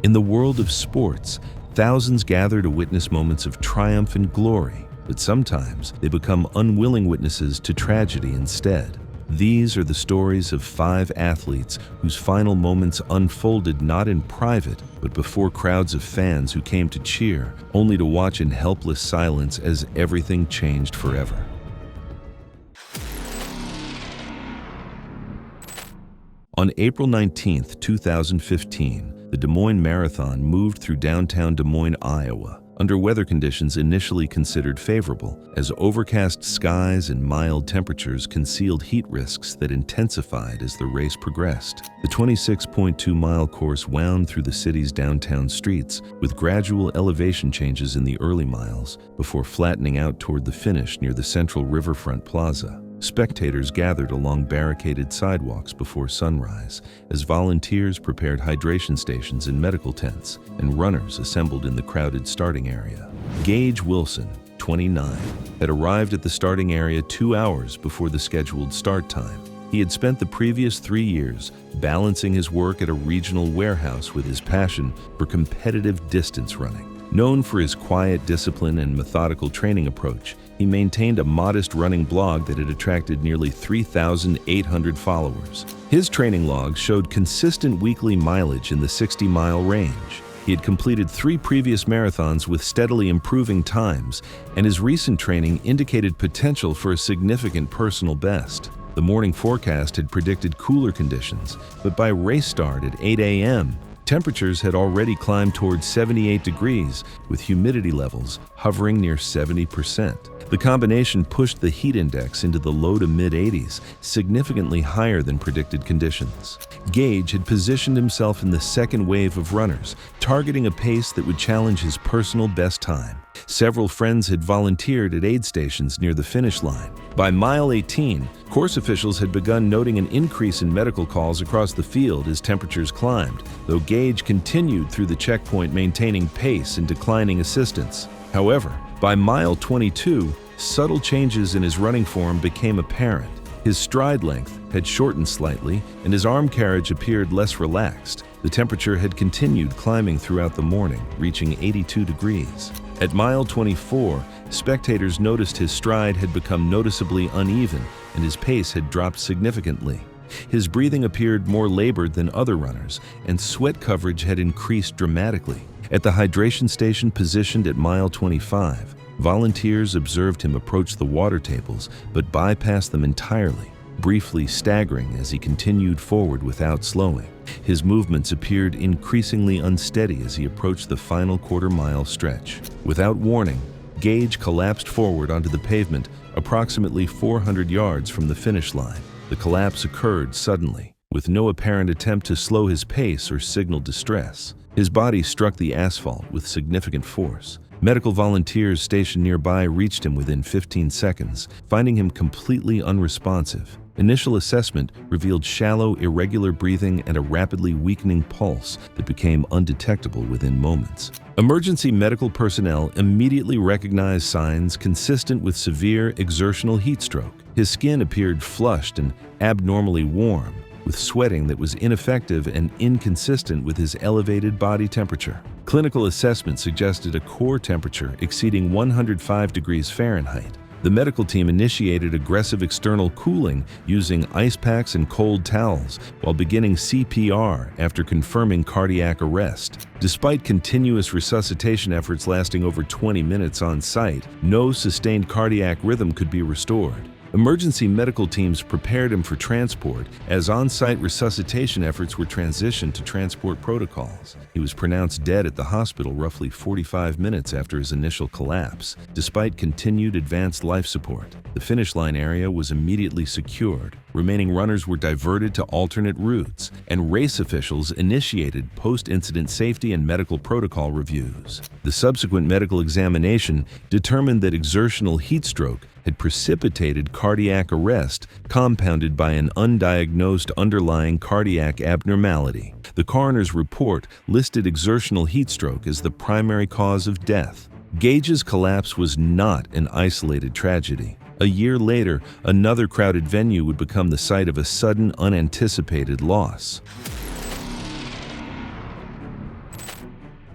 In the world of sports, thousands gather to witness moments of triumph and glory, but sometimes they become unwilling witnesses to tragedy instead. These are the stories of 5 athletes whose final moments unfolded not in private, but before crowds of fans who came to cheer, only to watch in helpless silence as everything changed forever. On April 19, 2015, the Des Moines Marathon moved through downtown Des Moines, Iowa, under weather conditions initially considered favorable, as overcast skies and mild temperatures concealed heat risks that intensified as the race progressed. The 26.2-mile course wound through the city's downtown streets, with gradual elevation changes in the early miles, before flattening out toward the finish near the central riverfront plaza. Spectators gathered along barricaded sidewalks before sunrise, as volunteers prepared hydration stations and medical tents, and runners assembled in the crowded starting area. Gage Wilson, 29, had arrived at the starting area 2 hours before the scheduled start time. He had spent the previous 3 years balancing his work at a regional warehouse with his passion for competitive distance running. Known for his quiet discipline and methodical training approach, he maintained a modest running blog that had attracted nearly 3,800 followers. His training logs showed consistent weekly mileage in the 60-mile range. He had completed 3 previous marathons with steadily improving times, and his recent training indicated potential for a significant personal best. The morning forecast had predicted cooler conditions, but by race start at 8 a.m., temperatures had already climbed towards 78 degrees, with humidity levels hovering near 70%. The combination pushed the heat index into the low to mid-80s, significantly higher than predicted conditions. Gage had positioned himself in the second wave of runners, targeting a pace that would challenge his personal best time. Several friends had volunteered at aid stations near the finish line. By mile 18, course officials had begun noting an increase in medical calls across the field as temperatures climbed, though Gage continued through the checkpoint maintaining pace and declining assistance. However, by mile 22, subtle changes in his running form became apparent. His stride length had shortened slightly, and his arm carriage appeared less relaxed. The temperature had continued climbing throughout the morning, reaching 82 degrees. At mile 24, spectators noticed his stride had become noticeably uneven, and his pace had dropped significantly. His breathing appeared more labored than other runners, and sweat coverage had increased dramatically. At the hydration station positioned at mile 25, volunteers observed him approach the water tables but bypassed them entirely, briefly staggering as he continued forward without slowing. His movements appeared increasingly unsteady as he approached the final quarter-mile stretch. Without warning, Gage collapsed forward onto the pavement approximately 400 yards from the finish line. The collapse occurred suddenly, with no apparent attempt to slow his pace or signal distress. His body struck the asphalt with significant force. Medical volunteers stationed nearby reached him within 15 seconds, finding him completely unresponsive. Initial assessment revealed shallow, irregular breathing and a rapidly weakening pulse that became undetectable within moments. Emergency medical personnel immediately recognized signs consistent with severe exertional heat stroke. His skin appeared flushed and abnormally warm, with sweating that was ineffective and inconsistent with his elevated body temperature. Clinical assessment suggested a core temperature exceeding 105 degrees Fahrenheit. The medical team initiated aggressive external cooling using ice packs and cold towels while beginning CPR after confirming cardiac arrest. Despite continuous resuscitation efforts lasting over 20 minutes on site, no sustained cardiac rhythm could be restored. Emergency medical teams prepared him for transport as on-site resuscitation efforts were transitioned to transport protocols. He was pronounced dead at the hospital roughly 45 minutes after his initial collapse, despite continued advanced life support. The finish line area was immediately secured. Remaining runners were diverted to alternate routes, and race officials initiated post-incident safety and medical protocol reviews. The subsequent medical examination determined that exertional heat stroke had precipitated cardiac arrest compounded by an undiagnosed underlying cardiac abnormality. The coroner's report listed exertional heat stroke as the primary cause of death. Gage's collapse was not an isolated tragedy. A year later, another crowded venue would become the site of a sudden, unanticipated loss.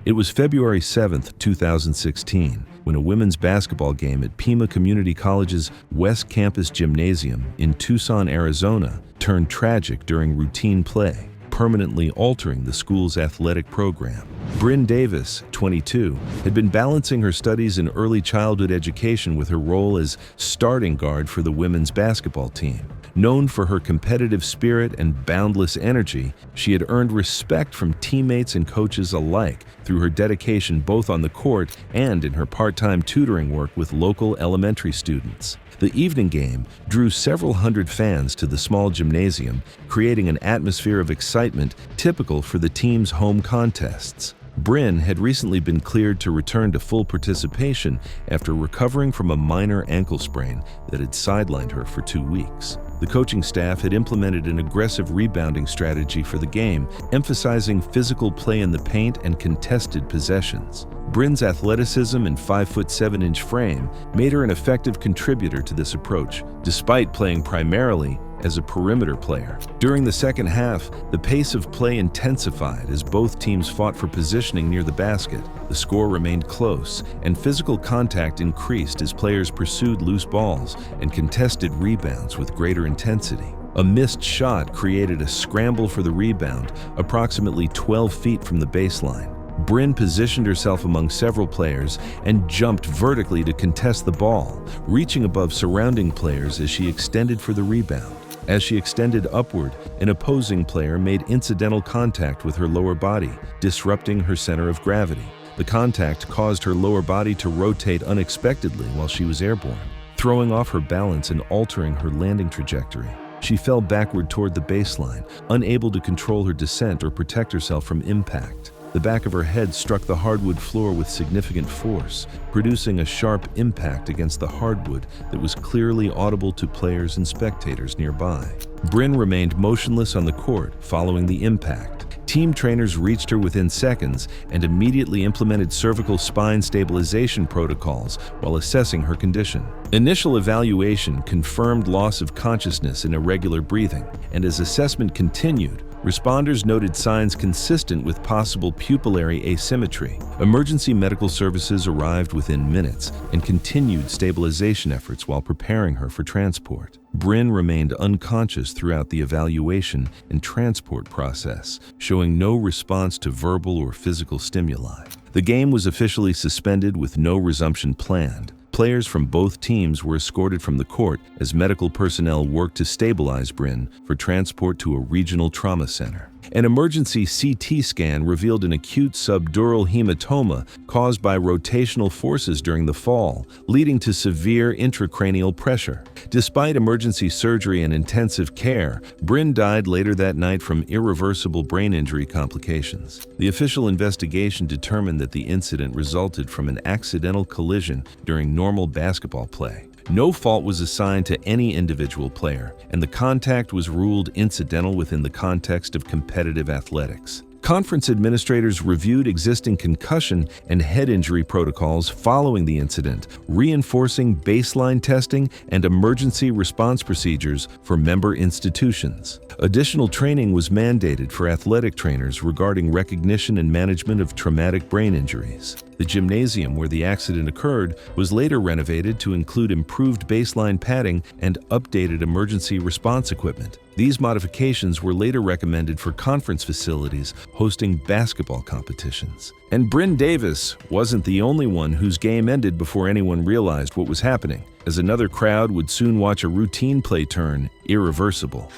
It was February 7, 2016, when a women's basketball game at Pima Community College's West Campus Gymnasium in Tucson, Arizona, turned tragic during routine play, permanently altering the school's athletic program. Brin Davis, 22, had been balancing her studies in early childhood education with her role as starting guard for the women's basketball team. Known for her competitive spirit and boundless energy, she had earned respect from teammates and coaches alike through her dedication both on the court and in her part-time tutoring work with local elementary students. The evening game drew several hundred fans to the small gymnasium, creating an atmosphere of excitement typical for the team's home contests. Brin had recently been cleared to return to full participation after recovering from a minor ankle sprain that had sidelined her for 2 weeks. The coaching staff had implemented an aggressive rebounding strategy for the game, emphasizing physical play in the paint and contested possessions. Brin's athleticism and 5'7" frame made her an effective contributor to this approach, despite playing primarily as a perimeter player. During the second half, the pace of play intensified as both teams fought for positioning near the basket. The score remained close, and physical contact increased as players pursued loose balls and contested rebounds with greater intensity. A missed shot created a scramble for the rebound, approximately 12 feet from the baseline. Brin positioned herself among several players and jumped vertically to contest the ball, reaching above surrounding players as she extended for the rebound. As she extended upward, an opposing player made incidental contact with her lower body, disrupting her center of gravity. The contact caused her lower body to rotate unexpectedly while she was airborne, throwing off her balance and altering her landing trajectory. She fell backward toward the baseline, unable to control her descent or protect herself from impact. The back of her head struck the hardwood floor with significant force, producing a sharp impact against the hardwood that was clearly audible to players and spectators nearby. Brin remained motionless on the court following the impact. Team trainers reached her within seconds and immediately implemented cervical spine stabilization protocols while assessing her condition. Initial evaluation confirmed loss of consciousness and irregular breathing, and as assessment continued, responders noted signs consistent with possible pupillary asymmetry. Emergency medical services arrived within minutes and continued stabilization efforts while preparing her for transport. Brin remained unconscious throughout the evaluation and transport process, showing no response to verbal or physical stimuli. The game was officially suspended with no resumption planned. Players from both teams were escorted from the court as medical personnel worked to stabilize Brin for transport to a regional trauma center. An emergency CT scan revealed an acute subdural hematoma caused by rotational forces during the fall, leading to severe intracranial pressure. Despite emergency surgery and intensive care, Brin died later that night from irreversible brain injury complications. The official investigation determined that the incident resulted from an accidental collision during normal basketball play. No fault was assigned to any individual player, and the contact was ruled incidental within the context of competitive athletics. Conference administrators reviewed existing concussion and head injury protocols following the incident, reinforcing baseline testing and emergency response procedures for member institutions. Additional training was mandated for athletic trainers regarding recognition and management of traumatic brain injuries. The gymnasium where the accident occurred was later renovated to include improved baseline padding and updated emergency response equipment. These modifications were later recommended for conference facilities hosting basketball competitions. And Brin Davis wasn't the only one whose game ended before anyone realized what was happening, as another crowd would soon watch a routine play turn irreversible.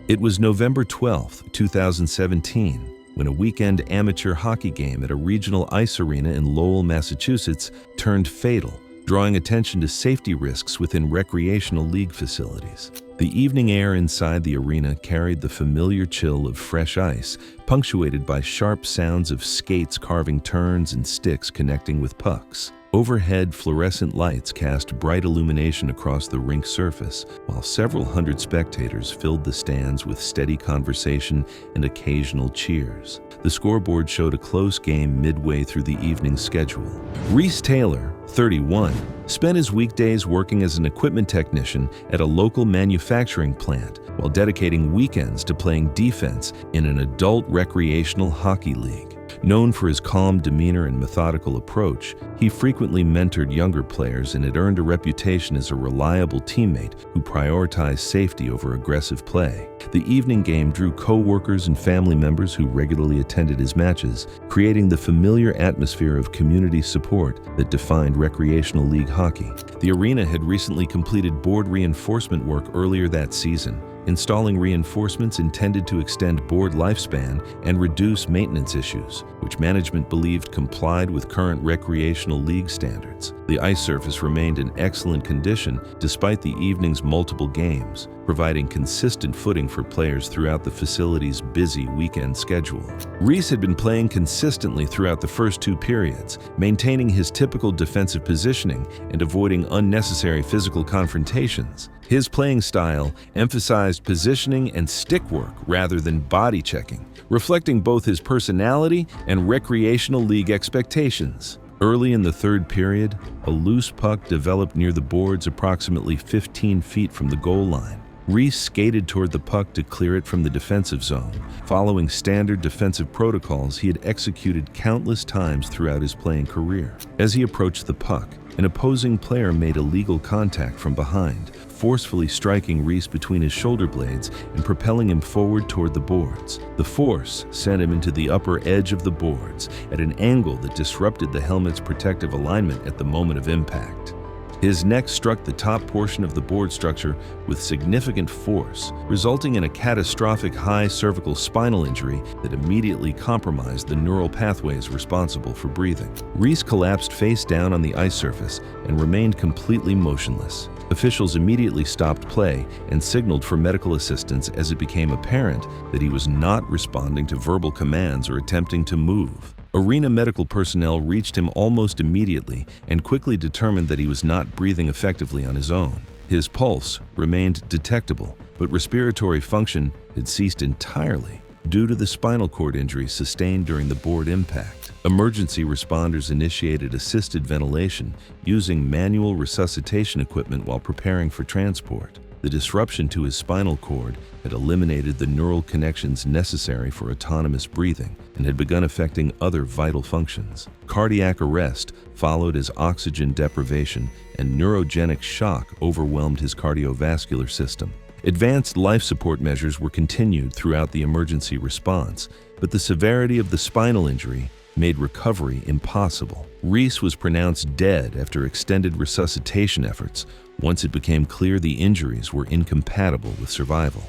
It was November 12, 2017, when a weekend amateur hockey game at a regional ice arena in Lowell, Massachusetts, turned fatal, drawing attention to safety risks within recreational league facilities. The evening air inside the arena carried the familiar chill of fresh ice, punctuated by sharp sounds of skates carving turns and sticks connecting with pucks. Overhead, fluorescent lights cast bright illumination across the rink surface, while several hundred spectators filled the stands with steady conversation and occasional cheers. The scoreboard showed a close game midway through the evening's schedule. Reese Taylor, 31, spent his weekdays working as an equipment technician at a local manufacturing plant, while dedicating weekends to playing defense in an adult recreational hockey league. Known for his calm demeanor and methodical approach, he frequently mentored younger players and had earned a reputation as a reliable teammate who prioritized safety over aggressive play. The evening game drew co-workers and family members who regularly attended his matches, creating the familiar atmosphere of community support that defined recreational league hockey. The arena had recently completed board reinforcement work earlier that season, installing reinforcements intended to extend board lifespan and reduce maintenance issues, which management believed complied with current recreational league standards. The ice surface remained in excellent condition despite the evening's multiple games, providing consistent footing for players throughout the facility's busy weekend schedule. Reese had been playing consistently throughout the first two periods, maintaining his typical defensive positioning and avoiding unnecessary physical confrontations. His playing style emphasized positioning and stick work rather than body checking, reflecting both his personality and recreational league expectations. Early in the third period, a loose puck developed near the boards approximately 15 feet from the goal line. Reese skated toward the puck to clear it from the defensive zone. Following standard defensive protocols he had executed countless times throughout his playing career. As he approached the puck, an opposing player made illegal contact from behind, forcefully striking Reese between his shoulder blades and propelling him forward toward the boards. The force sent him into the upper edge of the boards at an angle that disrupted the helmet's protective alignment at the moment of impact. His neck struck the top portion of the board structure with significant force, resulting in a catastrophic high cervical spinal injury that immediately compromised the neural pathways responsible for breathing. Reese collapsed face down on the ice surface and remained completely motionless. Officials immediately stopped play and signaled for medical assistance as it became apparent that he was not responding to verbal commands or attempting to move. Arena medical personnel reached him almost immediately and quickly determined that he was not breathing effectively on his own. His pulse remained detectable, but respiratory function had ceased entirely due to the spinal cord injury sustained during the board impact. Emergency responders initiated assisted ventilation using manual resuscitation equipment while preparing for transport. The disruption to his spinal cord had eliminated the neural connections necessary for autonomous breathing and had begun affecting other vital functions. Cardiac arrest followed as oxygen deprivation and neurogenic shock overwhelmed his cardiovascular system. Advanced life support measures were continued throughout the emergency response, but the severity of the spinal injury made recovery impossible. Reese was pronounced dead after extended resuscitation efforts once it became clear the injuries were incompatible with survival.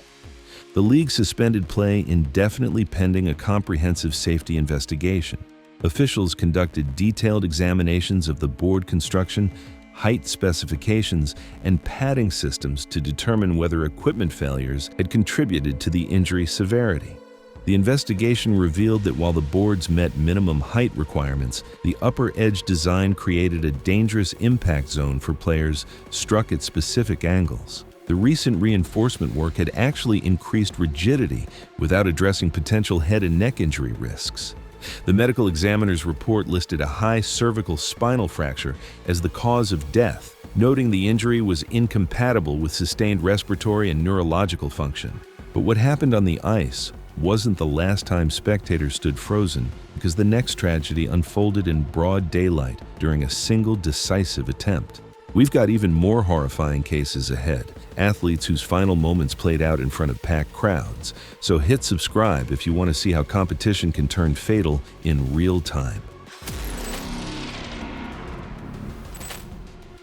The league suspended play indefinitely pending a comprehensive safety investigation. Officials conducted detailed examinations of the board construction, height specifications, and padding systems to determine whether equipment failures had contributed to the injury severity. The investigation revealed that while the boards met minimum height requirements, the upper edge design created a dangerous impact zone for players struck at specific angles. The recent reinforcement work had actually increased rigidity without addressing potential head and neck injury risks. The medical examiner's report listed a high cervical spinal fracture as the cause of death, noting the injury was incompatible with sustained respiratory and neurological function. But what happened on the ice wasn't the last time spectators stood frozen, because the next tragedy unfolded in broad daylight during a single decisive attempt. We've got even more horrifying cases ahead, athletes whose final moments played out in front of packed crowds. So hit subscribe if you want to see how competition can turn fatal in real time.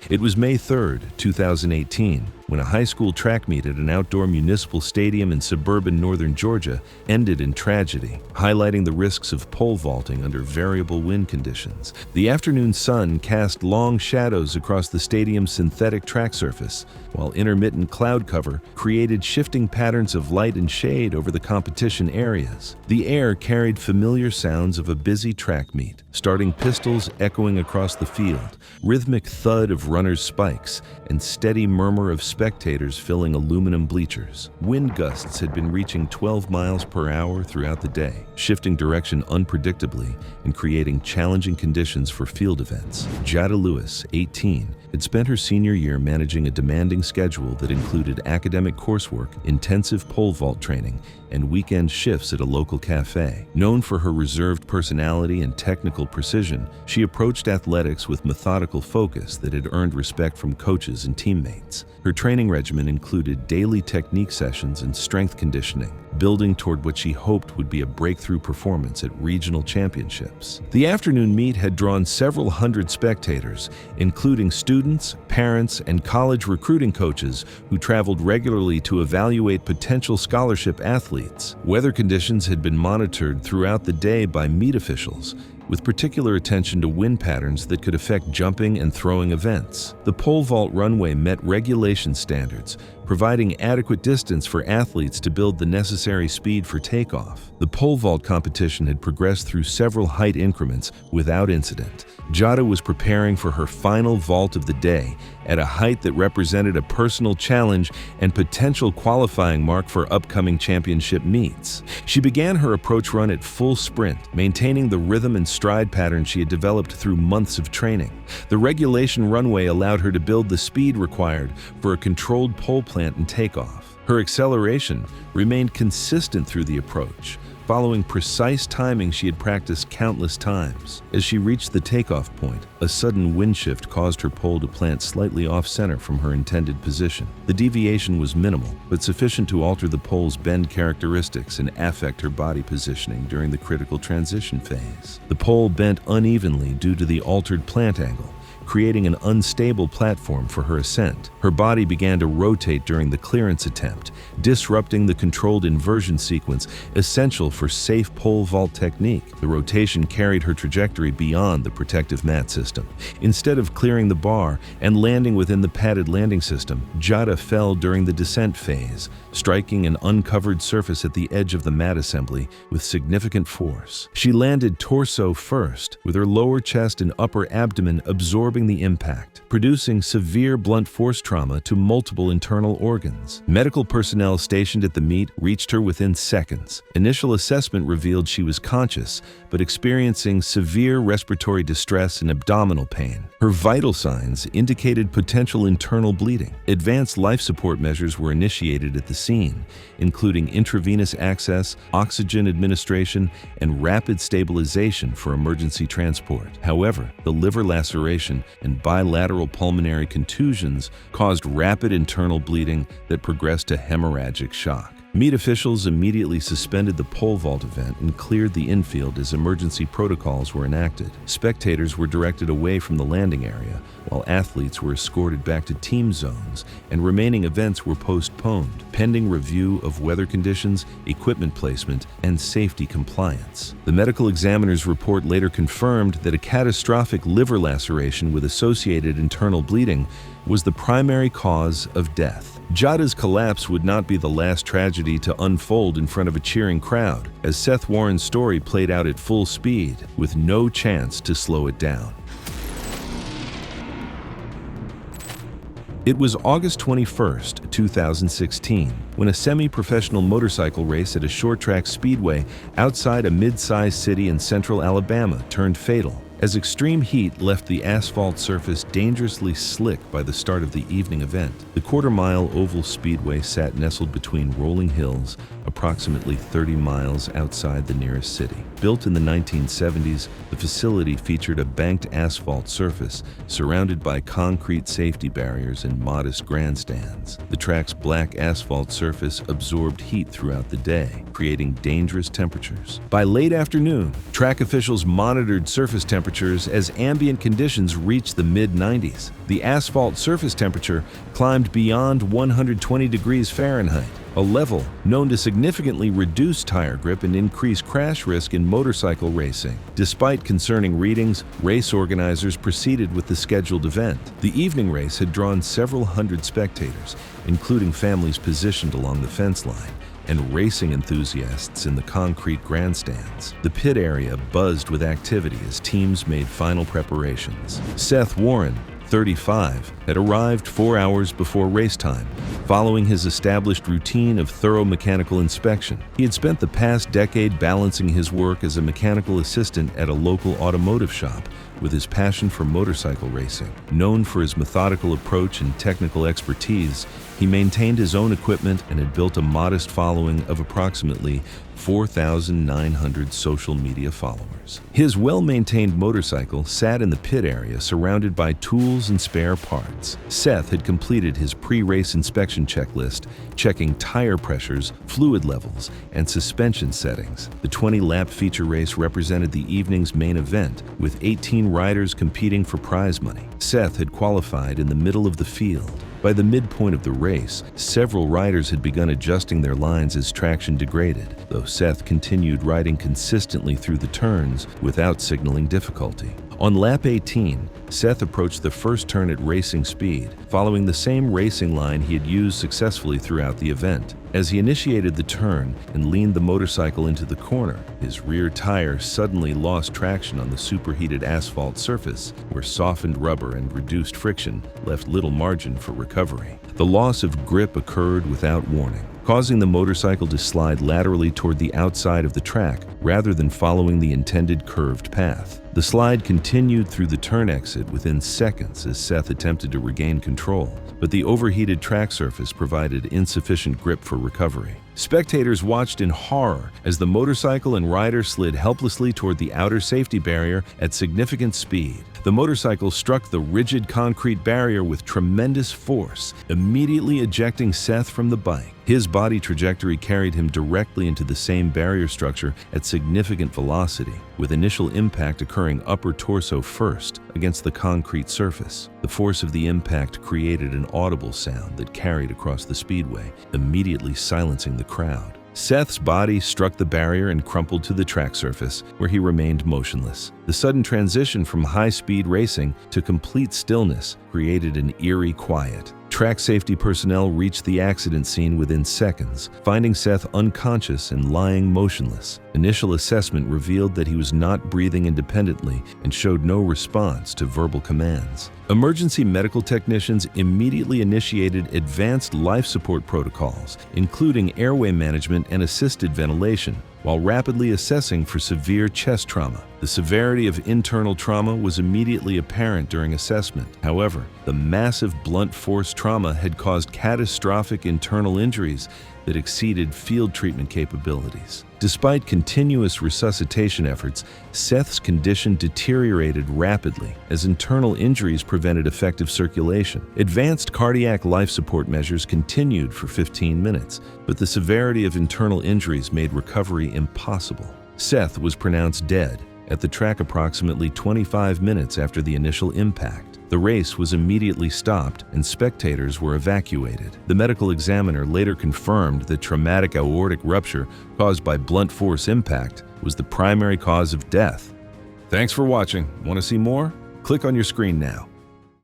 It was May 3rd, 2018, when a high school track meet at an outdoor municipal stadium in suburban northern Georgia ended in tragedy, highlighting the risks of pole vaulting under variable wind conditions. The afternoon sun cast long shadows across the stadium's synthetic track surface, while intermittent cloud cover created shifting patterns of light and shade over the competition areas. The air carried familiar sounds of a busy track meet, starting pistols echoing across the field, rhythmic thud of runners' spikes, and steady murmur of spectators filling aluminum bleachers. Wind gusts had been reaching 12 miles per hour throughout the day, shifting direction unpredictably and creating challenging conditions for field events. Jada Lewis, 18, had spent her senior year managing a demanding schedule that included academic coursework, intensive pole vault training, and weekend shifts at a local cafe. Known for her reserved personality and technical precision, she approached athletics with methodical focus that had earned respect from coaches and teammates. Her training regimen included daily technique sessions and strength conditioning, building toward what she hoped would be a breakthrough performance at regional championships. The afternoon meet had drawn several hundred spectators, including students, parents, and college recruiting coaches who traveled regularly to evaluate potential scholarship athletes. Weather conditions had been monitored throughout the day by meet officials, with particular attention to wind patterns that could affect jumping and throwing events. The pole vault runway met regulation standards, providing adequate distance for athletes to build the necessary speed for takeoff. The pole vault competition had progressed through several height increments without incident. Jada was preparing for her final vault of the day at a height that represented a personal challenge and potential qualifying mark for upcoming championship meets. She began her approach run at full sprint, maintaining the rhythm and stride pattern she had developed through months of training. The regulation runway allowed her to build the speed required for a controlled pole plant and takeoff. Her acceleration remained consistent through the approach, following precise timing she had practiced countless times. As she reached the takeoff point, a sudden wind shift caused her pole to plant slightly off-center from her intended position. The deviation was minimal, but sufficient to alter the pole's bend characteristics and affect her body positioning during the critical transition phase. The pole bent unevenly due to the altered plant angle, creating an unstable platform for her ascent. Her body began to rotate during the clearance attempt, disrupting the controlled inversion sequence essential for safe pole vault technique. The rotation carried her trajectory beyond the protective mat system. Instead of clearing the bar and landing within the padded landing system, Jada fell during the descent phase, striking an uncovered surface at the edge of the mat assembly with significant force. She landed torso first, with her lower chest and upper abdomen absorbing the impact, producing severe blunt force trauma to multiple internal organs. Medical personnel stationed at the meet reached her within seconds. Initial assessment revealed she was conscious, but experiencing severe respiratory distress and abdominal pain. Her vital signs indicated potential internal bleeding. Advanced life support measures were initiated at the scene, including intravenous access, oxygen administration, and rapid stabilization for emergency transport. However, the liver laceration and bilateral pulmonary contusions caused rapid internal bleeding that progressed to hemorrhagic shock. Meet officials immediately suspended the pole vault event and cleared the infield as emergency protocols were enacted. Spectators were directed away from the landing area, while athletes were escorted back to team zones, and remaining events were postponed, pending review of weather conditions, equipment placement, and safety compliance. The medical examiner's report later confirmed that a catastrophic liver laceration with associated internal bleeding was the primary cause of death. Jada's collapse would not be the last tragedy to unfold in front of a cheering crowd, as Seth Warren's story played out at full speed, with no chance to slow it down. It was August 21st, 2016, when a semi-professional motorcycle race at a short-track speedway outside a mid-sized city in central Alabama turned fatal, as extreme heat left the asphalt surface dangerously slick by the start of the evening event. The quarter-mile oval speedway sat nestled between rolling hills, approximately 30 miles outside the nearest city. Built in the 1970s, the facility featured a banked asphalt surface surrounded by concrete safety barriers and modest grandstands. The track's black asphalt surface absorbed heat throughout the day, creating dangerous temperatures. By late afternoon, track officials monitored surface temperatures as ambient conditions reached the mid-90s. The asphalt surface temperature climbed beyond 120 degrees Fahrenheit, a level known to significantly reduce tire grip and increase crash risk in motorcycle racing. Despite concerning readings, race organizers proceeded with the scheduled event. The evening race had drawn several hundred spectators, including families positioned along the fence line, and racing enthusiasts in the concrete grandstands. The pit area buzzed with activity as teams made final preparations. Seth Warren, 35, had arrived 4 hours before race time, following his established routine of thorough mechanical inspection. He had spent the past decade balancing his work as a mechanical assistant at a local automotive shop with his passion for motorcycle racing. Known for his methodical approach and technical expertise, he maintained his own equipment and had built a modest following of approximately 4,900 social media followers. His well-maintained motorcycle sat in the pit area surrounded by tools and spare parts. Seth had completed his pre-race inspection checklist, checking tire pressures, fluid levels, and suspension settings. The 20-lap feature race represented the evening's main event, with 18 riders competing for prize money. Seth had qualified in the middle of the field. By the midpoint of the race, several riders had begun adjusting their lines as traction degraded, though Seth continued riding consistently through the turns without signaling difficulty. On lap 18, Seth approached the first turn at racing speed, following the same racing line he had used successfully throughout the event. As he initiated the turn and leaned the motorcycle into the corner, his rear tire suddenly lost traction on the superheated asphalt surface, where softened rubber and reduced friction left little margin for recovery. The loss of grip occurred without warning, causing the motorcycle to slide laterally toward the outside of the track rather than following the intended curved path. The slide continued through the turn exit within seconds as Seth attempted to regain control, but the overheated track surface provided insufficient grip for recovery. Spectators watched in horror as the motorcycle and rider slid helplessly toward the outer safety barrier at significant speed. The motorcycle struck the rigid concrete barrier with tremendous force, immediately ejecting Seth from the bike. His body trajectory carried him directly into the same barrier structure at significant velocity, with initial impact occurring upper torso first against the concrete surface. The force of the impact created an audible sound that carried across the speedway, immediately silencing the crowd. Seth's body struck the barrier and crumpled to the track surface, where he remained motionless. The sudden transition from high-speed racing to complete stillness created an eerie quiet. Track safety personnel reached the accident scene within seconds, finding Seth unconscious and lying motionless. Initial assessment revealed that he was not breathing independently and showed no response to verbal commands. Emergency medical technicians immediately initiated advanced life support protocols, including airway management and assisted ventilation, while rapidly assessing for severe chest trauma. The severity of internal trauma was immediately apparent during assessment. However, the massive blunt force trauma had caused catastrophic internal injuries that exceeded field treatment capabilities. Despite continuous resuscitation efforts, Seth's condition deteriorated rapidly as internal injuries prevented effective circulation. Advanced cardiac life support measures continued for 15 minutes, but the severity of internal injuries made recovery impossible. Seth was pronounced dead at the track approximately 25 minutes after the initial impact. The race was immediately stopped and spectators were evacuated. The medical examiner later confirmed that traumatic aortic rupture caused by blunt force impact was the primary cause of death. Thanks for watching. Want to see more? Click on your screen now.